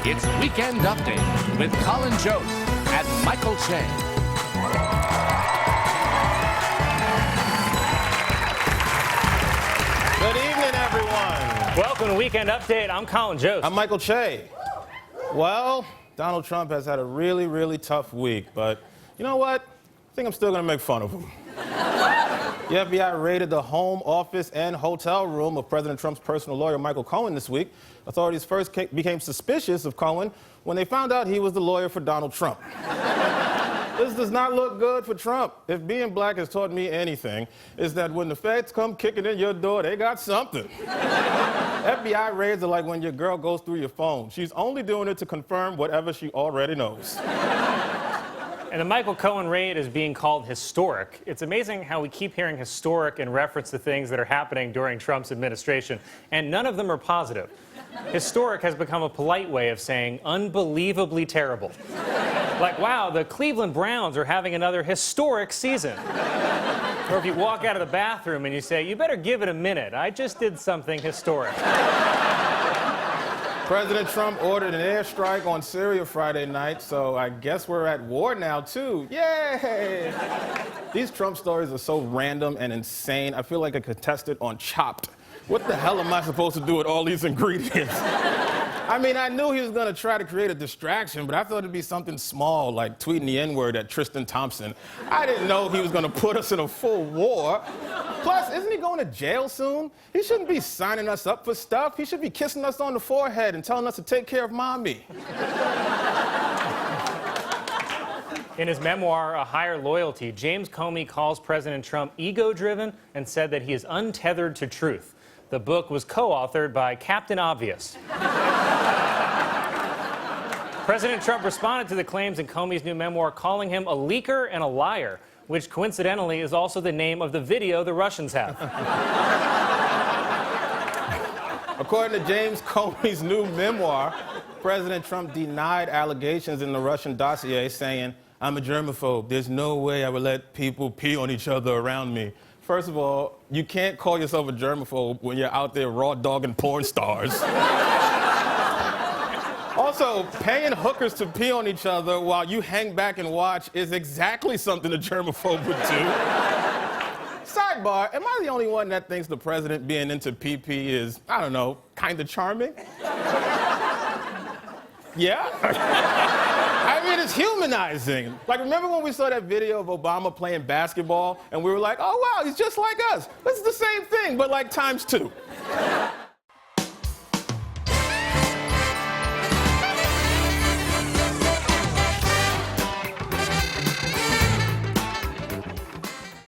It's Weekend Update with Colin Jost and Michael Che. Good evening, everyone. Welcome to Weekend Update. I'm Colin Jost. I'm Michael Che. Well, Donald Trump has had a really tough week, but you know what? I think I'm still going to make fun of him. The FBI raided the home, office, and hotel room of President Trump's personal lawyer, Michael Cohen, this week. Authorities first became suspicious of Cohen when they found out he was the lawyer for Donald Trump. This does not look good for Trump. If being black has taught me anything, is that when the feds come kicking in your door, they got something. FBI raids are like when your girl goes through your phone. She's only doing it to confirm whatever she already knows. And the Michael Cohen raid is being called historic. It's amazing how we keep hearing historic in reference to things that are happening during Trump's administration, and none of them are positive. Historic has become a polite way of saying unbelievably terrible. Like, wow, the Cleveland Browns are having another historic season. Or if you walk out of the bathroom and you say, you better give it a minute, I just did something historic. President Trump ordered an airstrike on Syria Friday night, so I guess we're at war now, too. Yay! These Trump stories are so random and insane, I feel like a contestant on Chopped. What the hell am I supposed to do with all these ingredients? I mean, I knew he was going to try to create a distraction, but I thought it'd be something small, like tweeting the N-word at Tristan Thompson. I didn't know he was going to put us in a full war. Plus, isn't he going to jail soon? He shouldn't be signing us up for stuff. He should be kissing us on the forehead and telling us to take care of mommy. In his memoir, A Higher Loyalty, James Comey calls President Trump ego-driven and said that he is untethered to truth. The book was co-authored by Captain Obvious. President Trump responded to the claims in Comey's new memoir, calling him a leaker and a liar, which coincidentally is also the name of the video the Russians have. According to James Comey's new memoir, President Trump denied allegations in the Russian dossier, saying, "I'm a germaphobe. There's no way I would let people pee on each other around me." First of all, you can't call yourself a germaphobe when you're out there raw dogging porn stars. Also, paying hookers to pee on each other while you hang back and watch is exactly something a germaphobe would do. Sidebar, am I the only one that thinks the president being into pee-pee is, I don't know, kind of charming? Yeah? I mean, it's humanizing. Like, remember when we saw that video of Obama playing basketball and we were like, oh, wow, he's just like us. This is the same thing, but like times 2.